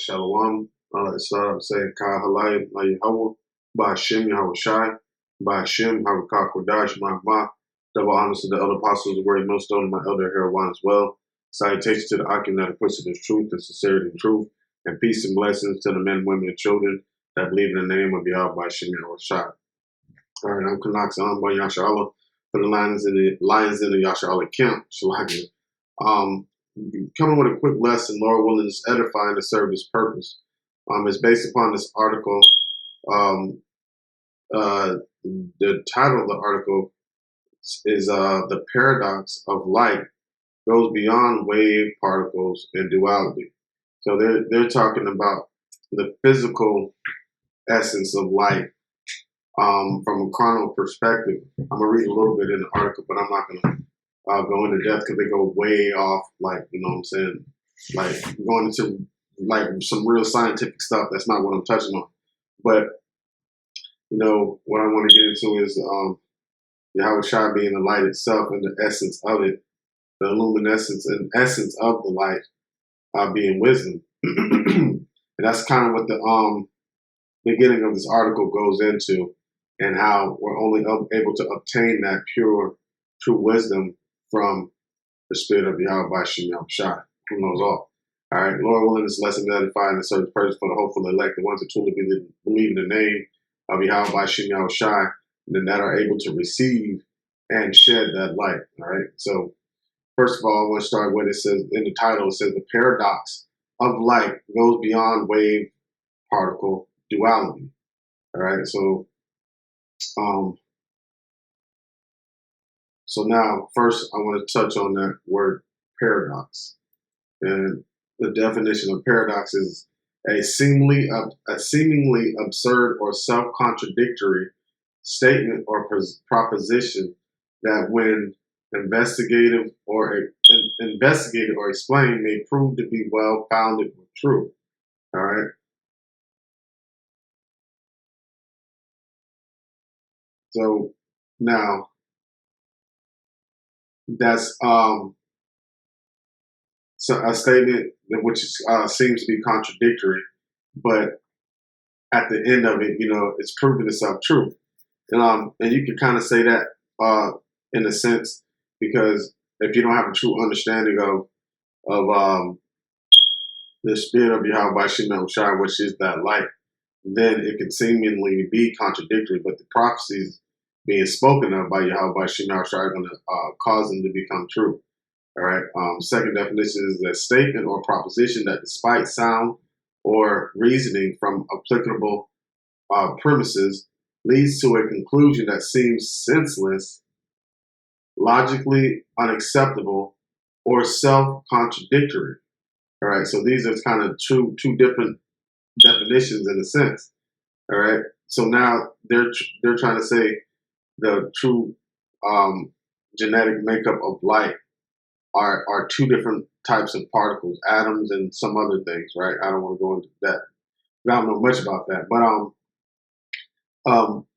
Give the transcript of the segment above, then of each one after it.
Shalom. Let's start off saying Ka Halai La Yahweh, Ba'ashem Yahweh Shai, Ba'ashem Havakah Kodash Ma'amah. Double honors to the elder apostles of the Great Millstone and my elder Herawan as well. Salutations to the Akim that acquits of truth and sincerity and truth, and peace and blessings to the men, women, and children that believe in the name of Yahweh Ba'ashem Yahweh Shai. All right, I'm Kanak Sa'am Yasha Allah for the Lions in the Yasha Allah camp. Shalakia. Coming with a quick lesson, Lord willing, is edifying to serve His purpose. It's based upon this article. The title of the article is "The Paradox of Light Goes Beyond Wave Particles and Duality." So they're talking about the physical essence of light from a carnal perspective. I'm gonna read a little bit in the article, but I'm not gonna go into depth because they go way off, like, you know what I'm saying, like going into like some real scientific stuff. That's not what I'm touching on. But you know what I want to get into is Yahweh Shai being the light itself and the essence of it, the luminescence and essence of the light being wisdom. And that's kind of what the beginning of this article goes into, and how we're only able to obtain that pure, true wisdom from the spirit of Yahweh Ba'ashem Yahweh Shai, who knows all. All right, Lord willing, this lesson to edify and serve the purpose for the hopeful elect, the ones that truly believe in the name of Yahweh Ba'ashem Yahweh Shai, and that are able to receive and shed that light. All right, so first of all, I want to start with, it says in the title, it says the paradox of light goes beyond wave particle duality. All right, so now, first, I want to touch on that word paradox. And the definition of paradox is a seemingly absurd or self-contradictory statement or proposition that, when investigated or explained, may prove to be well-founded or true. All right. So now, that's so a statement which seems to be contradictory, but at the end of it, you know, it's proven itself true. And you can kind of say that in a sense, because if you don't have a true understanding of the spirit of Yahweh Ba'ashem Yahweh Shai, which is that light, then it could seemingly be contradictory. But the prophecies being spoken of by Yahweh Ba'ashem Yahweh Shai are going to cause them to become true. All right. Second definition is a statement or proposition that, despite sound or reasoning from applicable premises, leads to a conclusion that seems senseless, logically unacceptable, or self-contradictory. All right. So these are kind of two different definitions in a sense. All right. So now they're trying to say the true genetic makeup of light are two different types of particles, atoms and some other things, right? I don't want to go into that. I don't know much about that, but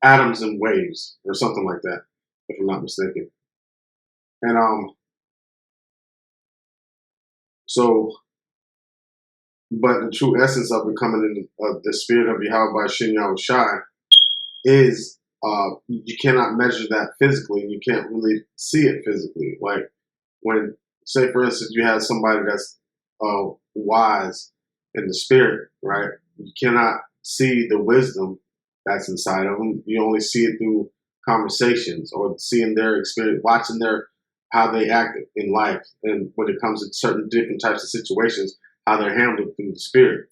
atoms and waves or something like that, if I'm not mistaken. And but the true essence of it coming in the spirit of Yahweh Ba'ashem Yahweh Shai is you cannot measure that physically. You can't really see it physically. Like when, say, for instance, you have somebody that's wise in the spirit, right? You cannot see the wisdom that's inside of them. You only see it through conversations or seeing their experience, watching how they act in life, and when it comes to certain different types of situations, how they're handled through the spirit,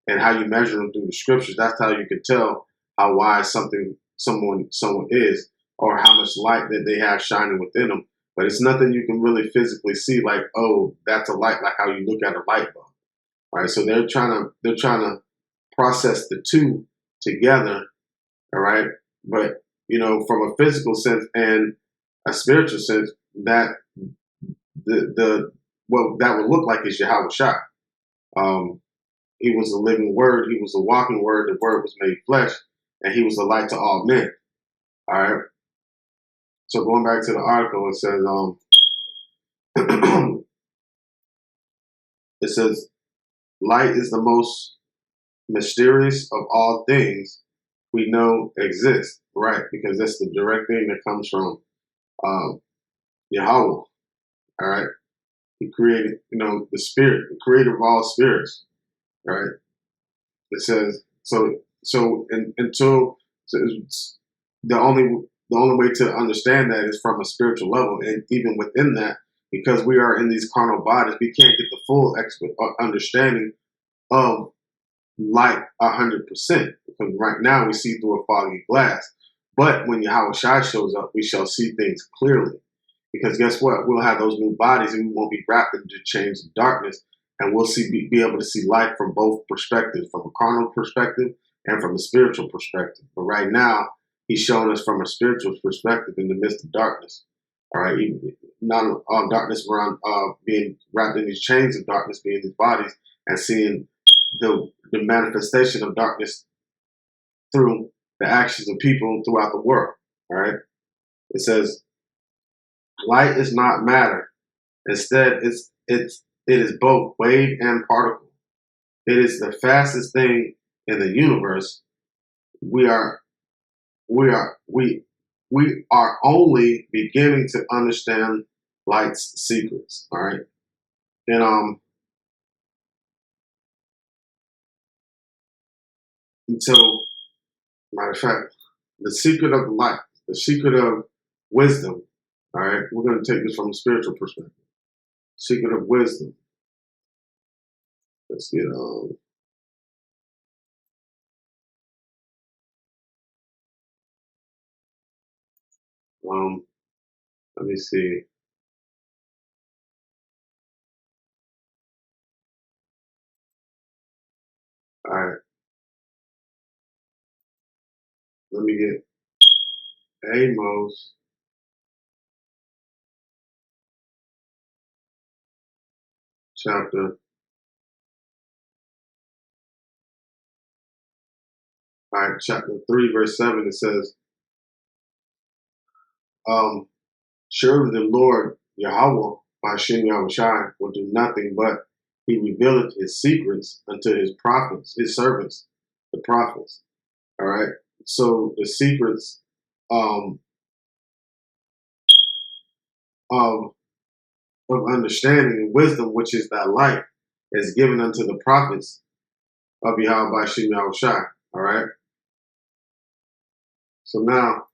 and how you measure them through the scriptures. That's how you can tell how wise someone is, or how much light that they have shining within them. But it's nothing you can really physically see, like, oh, that's a light, like how you look at a light bulb. All right. So they're trying to process the two together. All right. But, you know, from a physical sense and a spiritual sense, that what that would look like is Yahweh Shai. He was the living word, he was the walking word, the word was made flesh, and he was the light to all men. All right. So going back to the article, it says light is the most mysterious of all things we know exist, right? Because that's the direct thing that comes from um, Yahweh, all right? He created, the spirit, the creator of all spirits, right? It says until so the only the only way to understand that is from a spiritual level, and even within that, because we are in these carnal bodies, we can't get the full understanding of light 100%. Because right now we see through a foggy glass, but when Yahweh Shai shows up, we shall see things clearly. Because guess what? We'll have those new bodies, and we won't be wrapped into chains of darkness, and we'll be able to see life from both perspectives, from a carnal perspective and from a spiritual perspective. But right now, he's showing us from a spiritual perspective in the midst of darkness. All right, not all darkness around being wrapped in these chains of darkness, being these bodies, and seeing the manifestation of darkness through the actions of people throughout the world. All right, it says light is not matter. Instead, it is both wave and particle. It is the fastest thing in the universe. We are we are we are only beginning to understand light's secrets. All right, and so matter of fact, the secret of light, the secret of wisdom. All right, we're going to take this from a spiritual perspective. Secret of wisdom. Let's get um let me see. All right, let me get Amos chapter. All right, chapter 3, verse 7. It says, "Surely the Lord Yahweh, Hashem Yahushai, will do nothing but he revealeth his secrets unto his prophets, his servants, the prophets." All right. So the secrets um, of understanding and wisdom, which is that light, is given unto the prophets of Yahweh by Hashem Yahushai. All right. So now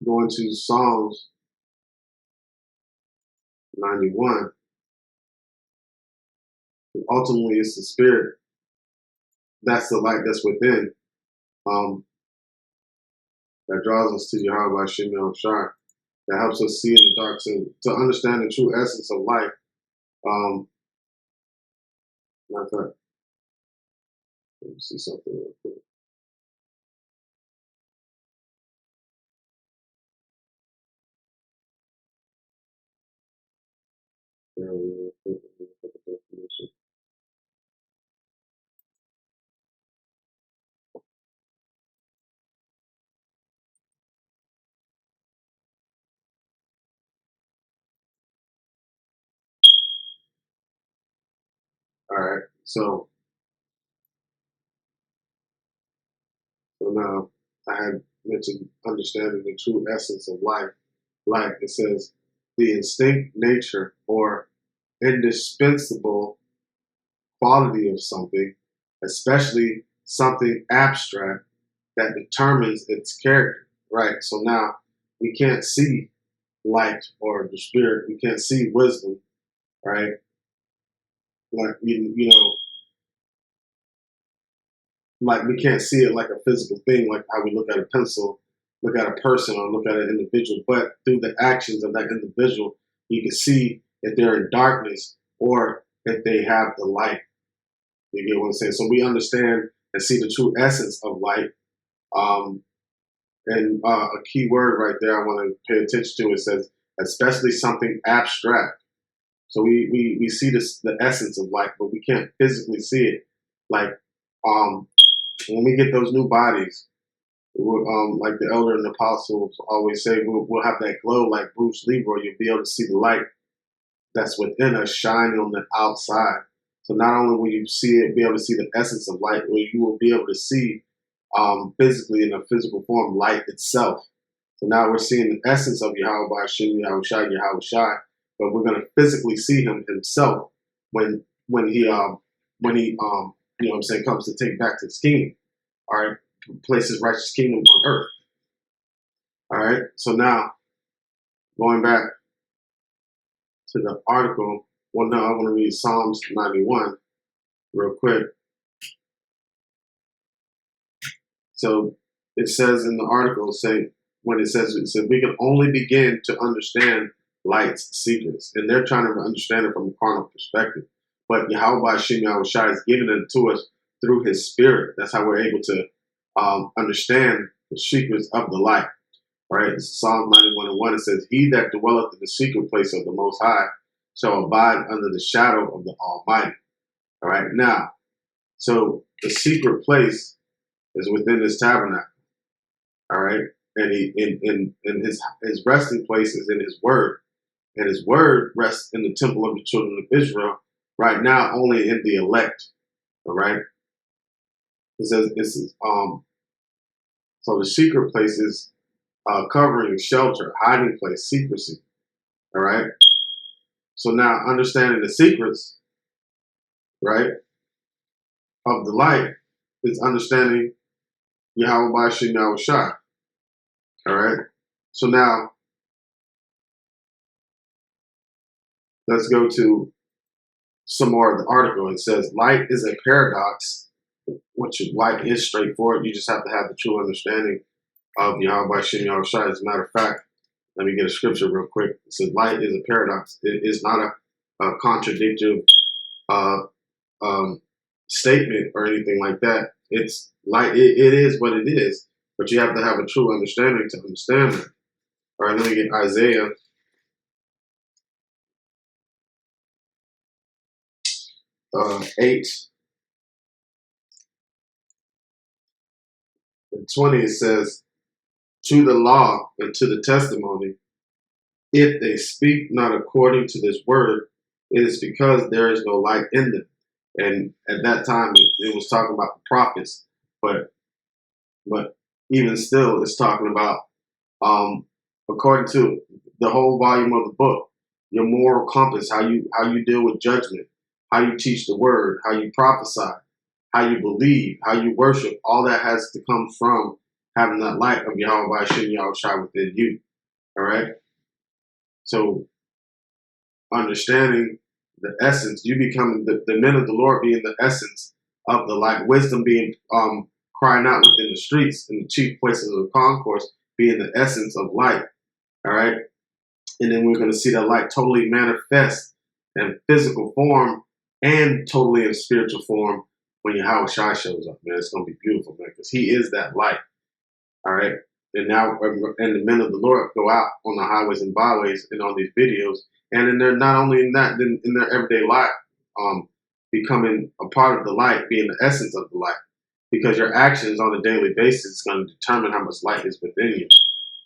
going to Psalms 91. Ultimately, it's the spirit. That's the light that's within. That draws us to Yahweh Hashem Yahushai. That helps us see in the dark to understand the true essence of life. Matter of fact, let me see something real quick. All right, so now I had mentioned understanding the true essence of life. Life, it says, the instinct nature or indispensable quality of something, especially something abstract that determines its character, right? So now we can't see light or the spirit, we can't see wisdom, right? Like like we can't see it like a physical thing, like how we look at a pencil, look at a person, or look at an individual. But through the actions of that individual, you can see if they're in darkness or if they have the light. You get what I'm saying? So we understand and see the true essence of light. Um, and a key word right there I want to pay attention to, it says, especially something abstract. So we see the essence of light, but we can't physically see it. Like when we get those new bodies, like the elder and the apostles always say, we'll have that glow like Bruce Leroy. You'll be able to see the light that's within us shining on the outside. So not only will you see it, be able to see the essence of light, but you will be able to see physically in a physical form light itself. So now we're seeing the essence of Yahweh Hashem, Yahweh Shai, Yahweh Shai, but we're going to physically see him himself when he you know what I'm saying, comes to take back to his kingdom. All right, place his righteous kingdom on earth. All right, so now going back to the article. Well, no, I want to read Psalms 91 real quick. So it says in the article, when it says we can only begin to understand light's secrets, and they're trying to understand it from a carnal perspective. But Yahweh Hashem Yahweh Shai has given it to us through His Spirit. That's how we're able to understand the secrets of the light. Right? Psalm 91:1. It says, "He that dwelleth in the secret place of the Most High shall abide under the shadow of the Almighty." All right. Now, so the secret place is within this tabernacle. All right, and he in his resting place is in his word, and his word rests in the temple of the children of Israel. Right now, only in the elect. All right, it says this is so the secret place is covering, shelter, hiding place, secrecy. All right. So now understanding the secrets, right, of the light is understanding Yahweh Hashem Yahweh Shai. All right. So now let's go to some more of the article. It says light is a paradox, which light is straightforward. You just have to have the true understanding of Yahweh Hashem Yahweh Shai. As a matter of fact, let me get a scripture real quick. It says light is a paradox. It is not a contradictory statement or anything like that. It's light. It is what it is, but you have to have a true understanding to understand it. All right, let me get Isaiah 8 and 20. It says, "To the law and to the testimony, if they speak not according to this word, it is because there is no light in them." And at that time, it was talking about the prophets, but even still, it's talking about according to the whole volume of the book, your moral compass, how you deal with judgment, how you teach the word, how you prophesy, how you believe, how you worship. All that has to come from having that light of Yahweh Hashem Yahweh Shai within you. All right. So understanding the essence, you become the men of the Lord being the essence of the light, wisdom being crying out within the streets and the chief places of concourse being the essence of light. All right. And then we're going to see that light totally manifest in physical form and totally in spiritual form when Yahweh Shai shows up, man. It's going to be beautiful, man, because he is that light. All right. And now, and the men of the Lord go out on the highways and byways and on these videos. And then they're not only in that, then in their everyday life, becoming a part of the light, being the essence of the light. Because your actions on a daily basis is going to determine how much light is within you.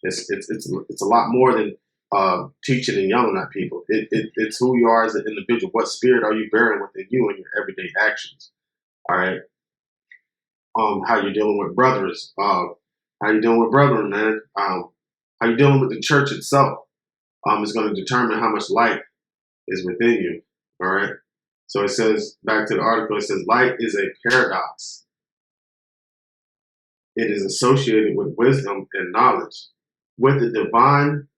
It's a lot more than teaching and yelling at people. It's who you are as an individual. What spirit are you bearing within you in your everyday actions? All right. How you're dealing with brothers. How you dealing with brethren, man? How you dealing with the church itself is going to determine how much light is within you. All right. So it says, back to the article, it says, light is a paradox. It is associated with wisdom and knowledge, with the divine,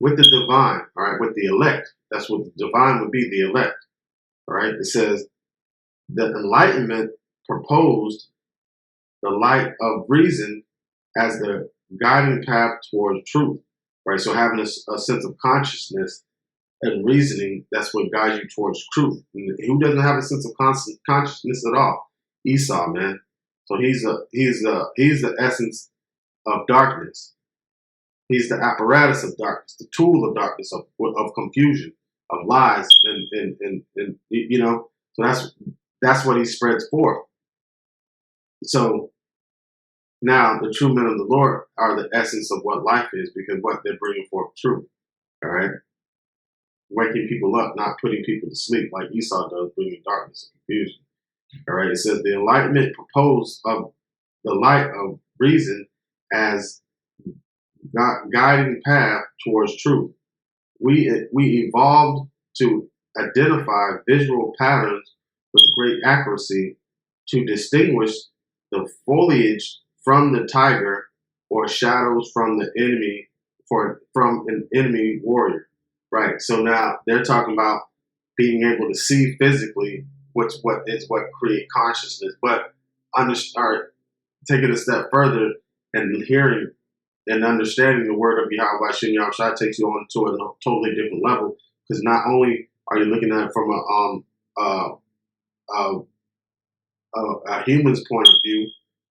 all right, with the elect. That's what the divine would be, the elect. All right. It says, the enlightenment proposed the light of reason as the guiding path towards truth, right? So having a sense of consciousness and reasoning, that's what guides you towards truth. And who doesn't have a sense of consciousness at all? Esau, man. So he's the essence of darkness. He's the apparatus of darkness, the tool of darkness, of confusion, of lies, and you know. So that's what he spreads forth. So now, the true men of the Lord are the essence of what life is, because what they're bringing forth truth. All right. waking people up, not putting people to sleep like Esau does, bringing darkness and confusion. All right, it says the enlightenment proposed of the light of reason as guiding path towards truth. We evolved to identify visual patterns with great accuracy to distinguish the foliage from the tiger or shadows from the enemy from an enemy warrior. Right. So now they're talking about being able to see physically what create consciousness, but start taking a step further and hearing and understanding the word of Yahweh Shem Yahushua takes you on to a totally different level, because not only are you looking at it from a human's point of view,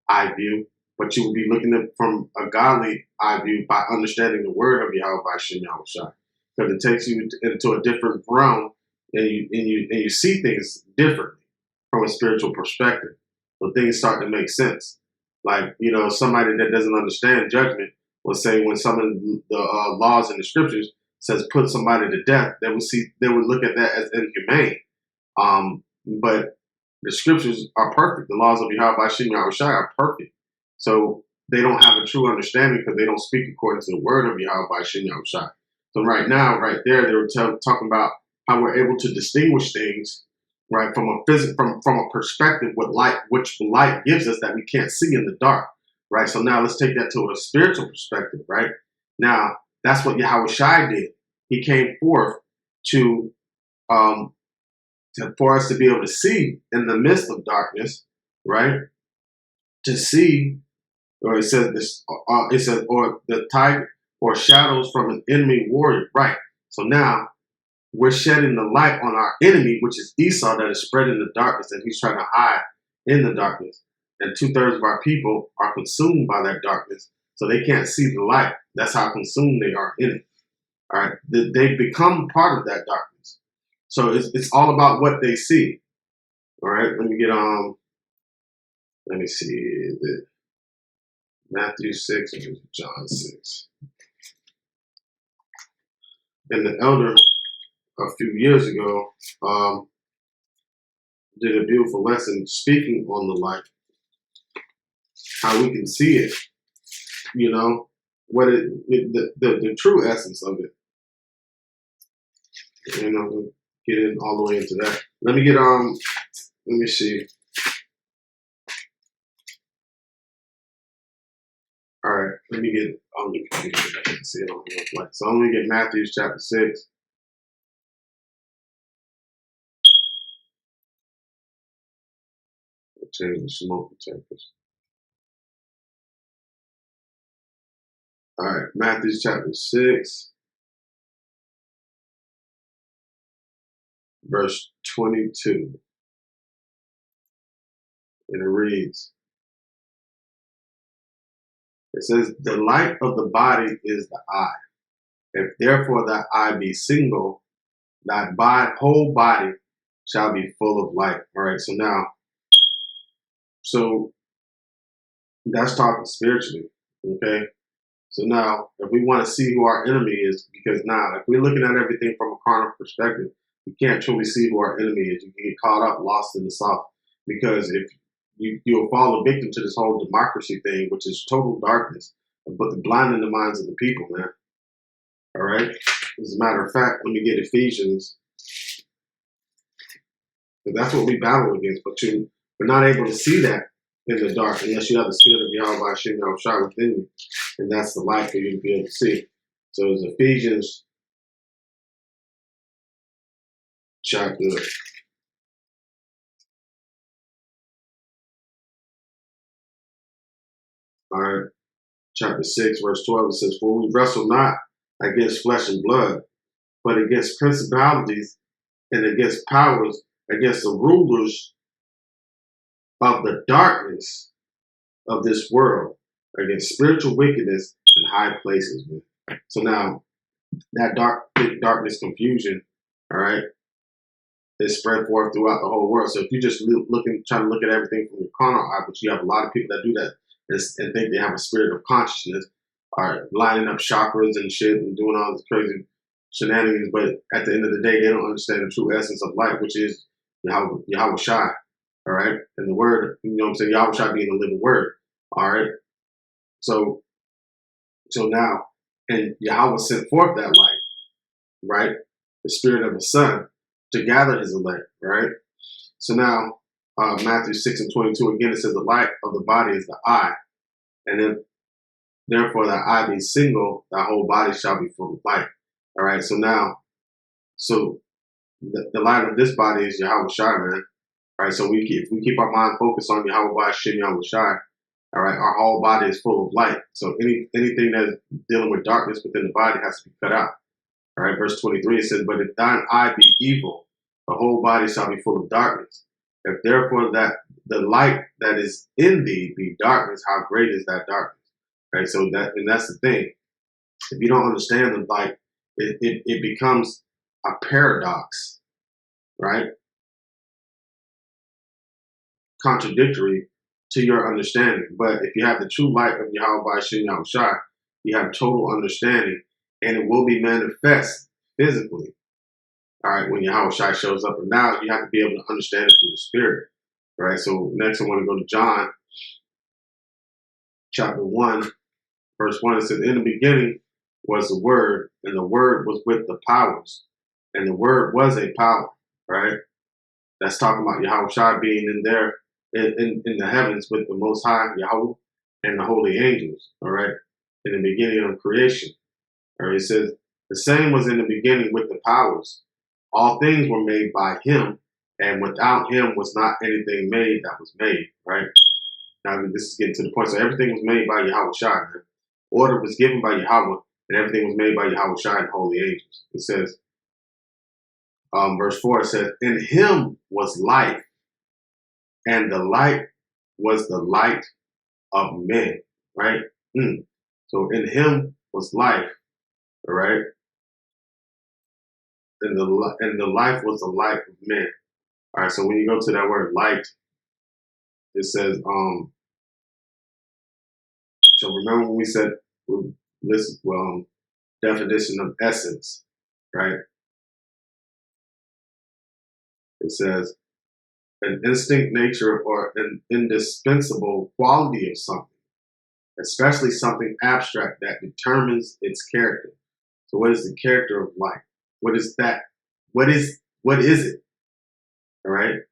eye view, but you will be looking at it from a godly eye view by understanding the word of Yahweh Shem Yahushua, because it takes you into a different realm, and you see things differently from a spiritual perspective. So things start to make sense. Like, somebody that doesn't understand judgment will say, when some of the laws in the scriptures says put somebody to death, they would look at that as inhumane. But the scriptures are perfect. The laws of Yahweh Shem Yahushua are perfect. So they don't have a true understanding because they don't speak according to the word of Yahweh Shem Yahushua. So right now, right there, they were talking about how we're able to distinguish things, right, from a perspective which light gives us that we can't see in the dark. Right. So now let's take that to a spiritual perspective. Right. Now, that's what Yahweh Shai did. He came forth for us to be able to see in the midst of darkness. Right. To see, or it says this, or the type or shadows from an enemy warrior. Right. So now we're shedding the light on our enemy, which is Esau, that is spreading the darkness, and he's trying to hide in the darkness. And 2/3 of our people are consumed by that darkness, so they can't see the light. That's how consumed they are in it. All right, they become part of that darkness. So it's all about what they see. All right, let me see, Matthew 6 and John 6. And the elder a few years ago did a beautiful lesson speaking on the light, how we can see it, what the true essence of it. We'll get in all the way into that. Let me see. All right, let me get on the computer. I can see it on the flight. So I'm going to get Matthew chapter 6. Change the smoke detectors. All right, Matthew chapter 6, verse 22. And it reads, it says, the light of the body is the eye. If therefore thy eye be single, thy whole body shall be full of light. All right, so that's talking spiritually, okay? So now, if we want to see who our enemy is, because now, if we're looking at everything from a carnal perspective, we can't truly see who our enemy is. You can get caught up, lost in the sauce, because if you'll fall a victim to this whole democracy thing, which is total darkness, but blinding the minds of the people, man. All right? As a matter of fact, let me get Ephesians, because that's what we battle against, but we're not able to see that in the dark unless you have the spirit of Yahweh Shem Yahushua within you, and that's the light for you to be able to see. So it's Ephesians chapter 6, verse 12. It says, for we wrestle not against flesh and blood, but against principalities and against powers, against the rulers of the darkness of this world, against spiritual wickedness in high places, man. So now that darkness confusion, all right, is spread forth throughout the whole world. So if you just trying to look at everything from the carnal eye, but you have a lot of people that do that and think they have a spirit of consciousness, are lining up chakras and shit and doing all this crazy shenanigans, but at the end of the day, they don't understand the true essence of light, which is Yahweh Shai. All right. And the word, you know what I'm saying? Yahweh Shai being the living word. All right. So now, and Yahweh sent forth that light, right? The spirit of the Son to gather his elect, right? So now, Matthew 6:22, again, it says the light of the body is the eye. And then, therefore, that eye being single, that whole body shall be full of light. All right. So now, the light of this body is Yahweh Shai, man. All right. So if we keep our mind focused on Yahweh Shem Yahweh Shai, all right, our whole body is full of light. So anything that's dealing with darkness within the body has to be cut out. All right, verse 23, it says, but if thine eye be evil, the whole body shall be full of darkness. If therefore that the light that is in thee be darkness, how great is that darkness? Right. So that's the thing. If you don't understand the light, it becomes a paradox, right? Contradictory to your understanding. But if you have the true light of Yahweh Shem Yahweh Shai, you have total understanding, and it will be manifest physically. All right, when Yahweh Shai shows up. And now you have to be able to understand it through the spirit. All right, so next I want to go to John chapter 1, verse 1. It says, in the beginning was the Word, and the Word was with the powers, and the Word was a power, right? That's talking about Yahweh Shai being in there in the heavens with the Most High, Yahweh, and the holy angels, all right, in the beginning of creation. All right, it says, the same was in the beginning with the powers. All things were made by him, and without him was not anything made that was made, right? Now, this is getting to the point. So everything was made by Yahweh Shai, man. Order was given by Yahweh, and everything was made by Yahweh Shai and holy angels. It says, verse 4, it says, in him was life, and the light was the light of men, right? So in him was life, all right? And the life was the light of men. All right, so when you go to that word light, it says, so remember when we said, definition of essence, right? It says, an instinct nature or an indispensable quality of something, especially something abstract that determines its character. So what is the character of light? What is that? What is it? All right.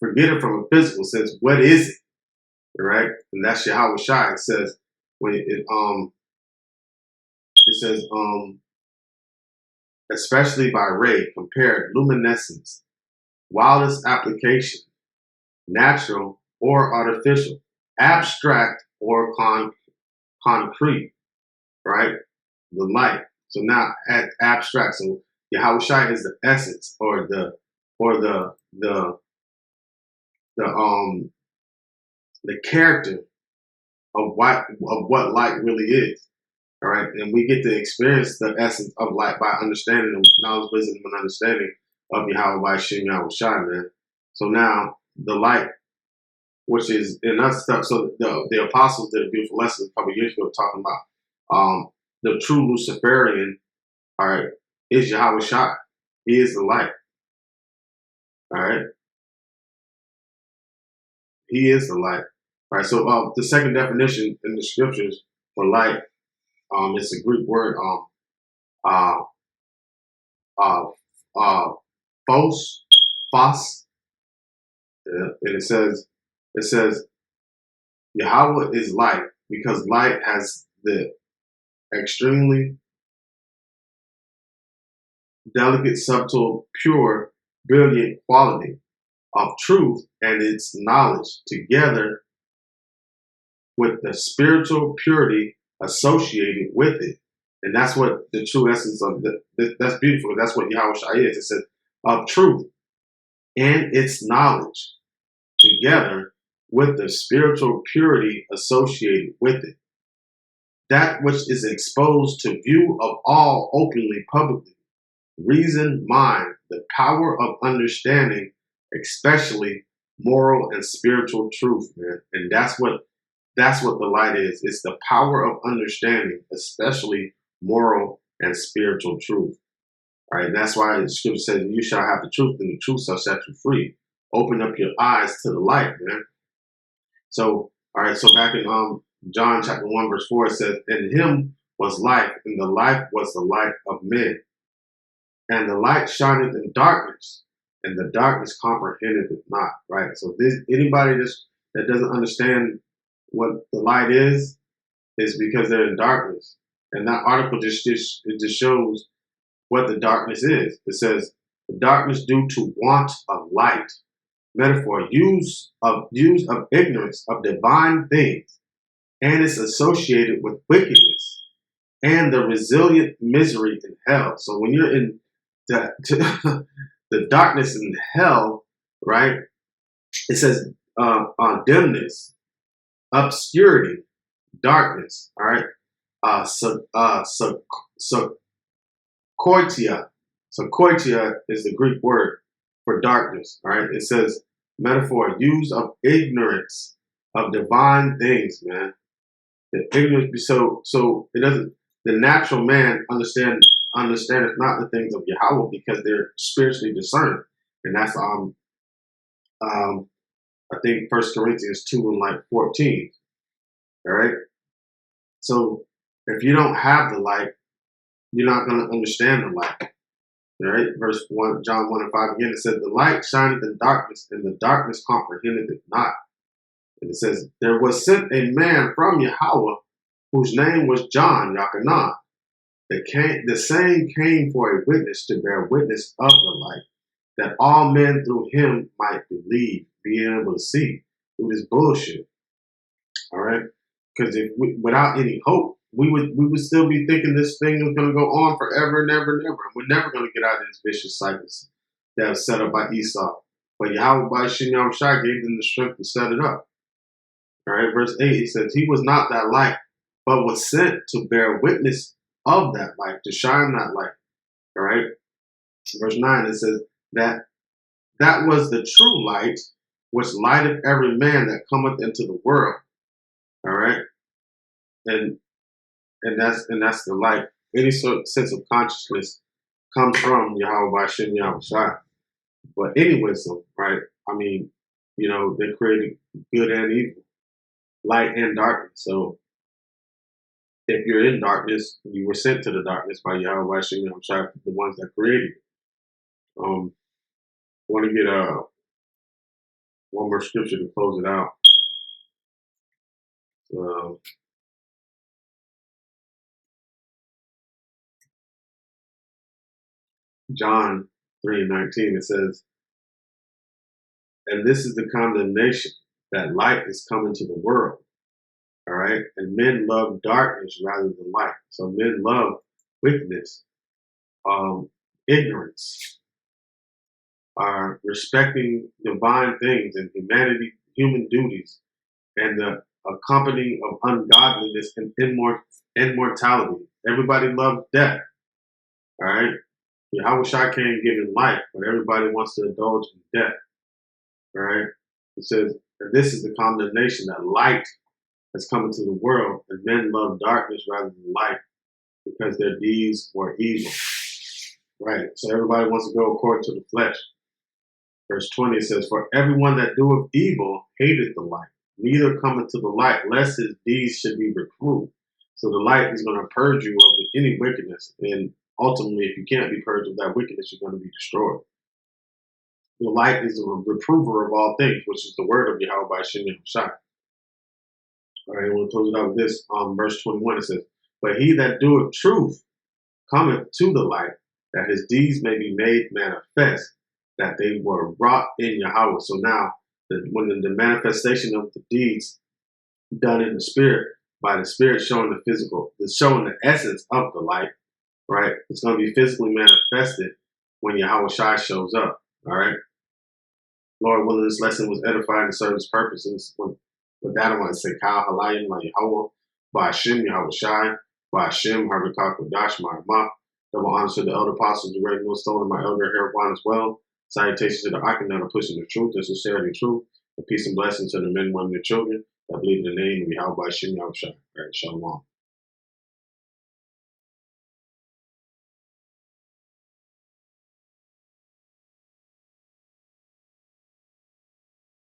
Forget it from a physical sense. What is it? All right. And that's Yahweh Shai. It says when it says especially by ray, compared, luminescence, wildest application, natural or artificial, abstract or concrete, right? The light. So now at abstract. So Yahweh Shai is the essence or the character of what light really is. All right. And we get to experience the essence of light by understanding the knowledge, wisdom, and understanding of Yahweh Shem Yahweh Shai, man. So now the light, which is in us stuff. So the apostles did a beautiful lesson a couple of years ago talking about the true Luciferian, all right, is Yahweh Shai. He is the light. All right. He is the light. All right. So the second definition in the scriptures for light, it's a Greek word, phos, and it says Yahweh is light because light has the extremely delicate, subtle, pure, brilliant quality of truth and its knowledge together with the spiritual purity associated with it. And that's what the true essence of that's beautiful. That's what Yahweh Shai is. It says of truth and its knowledge together with the spiritual purity associated with it. That which is exposed to view of all openly, publicly. Reason, mind, the power of understanding, especially moral and spiritual truth, man. And that's what the light is. It's the power of understanding, especially moral and spiritual truth. All right, and that's why the scripture says, "You shall have the truth, and the truth shall set you free." Open up your eyes to the light, man. So, all right, so back in John chapter 1, verse 4, it says, "In him was life, and the life was the light of men. And the light shineth in darkness, and the darkness comprehended it not." Right. So this anybody that doesn't understand what the light is because they're in darkness. And that article it just shows what the darkness is. It says the darkness due to want of light. Metaphor, use of ignorance of divine things, and it's associated with wickedness and the resilient misery in hell. So when you're in the the darkness in hell, right? It says dimness, obscurity, darkness. All right. Koitia. So koitia is the Greek word for darkness. All right. It says metaphor, use of ignorance of divine things, man. The ignorance. So it doesn't. The natural man understandeth not the things of Yahweh because they're spiritually discerned, and that's I think 1 Corinthians 2 and like 14. All right. So if you don't have the light, you're not going to understand the light. All right. Verse 1, John 1 and 5 again, it says, "The light shineth in darkness, and the darkness comprehended it not." And it says, "There was sent a man from Yahweh, whose name was John Yachanan. The same came for a witness to bear witness of the light, that all men through him might believe," being able to see through this bullshit. All right. Because without any hope, we would still be thinking this thing is going to go on forever and ever and ever. We're never going to get out of this vicious cycles that was set up by Esau. But Yahweh by Shem Shai gave them the strength to set it up. All right, verse 8, he says, "He was not that light, but was sent to bear witness of that light, to shine that light." All right. Verse 9, it says that was the true light, which lighteth every man that cometh into the world. All right. And that's the light. Any sort of sense of consciousness comes from Yahweh by Shem Shai. But any wisdom, right? I mean, they created good and evil, light and darkness. So if you're in darkness, you were sent to the darkness by Yahweh by Shem Shai, the ones that created it. I want to get one more scripture to close it out. John 3:19, it says, "And this is the condemnation, that light is come into the world." All right. And men love darkness rather than light. So men love wickedness, ignorance, respecting divine things and human duties, and the accompanying of ungodliness and immortality. Everybody loves death. All right. Yahweh Shai came giving life, but everybody wants to indulge in death. All right. It says, "And this is the condemnation, that light has come into the world, and men love darkness rather than light, because their deeds were evil." Right. So everybody wants to go according to the flesh. Verse 20 says, "For everyone that doeth evil hateth the light, neither cometh to the light, lest his deeds should be reproved." So the light is going to purge you of any wickedness. And ultimately, if you can't be purged of that wickedness, you're going to be destroyed. The light is a reprover of all things, which is the word of Yahweh by Shem Shai. All right, we'll close it out with this. Verse 21, it says, "But he that doeth truth cometh to the light, that his deeds may be made manifest, that they were wrought in Yahweh." So now, when the manifestation of the deeds done in the spirit, by the spirit showing showing the essence of the light, right? It's going to be physically manifested when Yahweh Shai shows up. All right. Lord willing, this lesson was edifying and serve its purposes. With that, I want to say, Kyle Halayim, my Yahweh, by Hashem, Yahweh Shai, by Hashem, Harvika Kodash, my Ma. Double honors to the elder apostles, the Red Millstone, and my elder Heroban as well. Salutations to the Akim that are pushing the truth and sincerity truth. And peace and blessings to the men, women, and children that believe in the name of Yahweh by Hashem, Yahweh Shai. All right, shalom.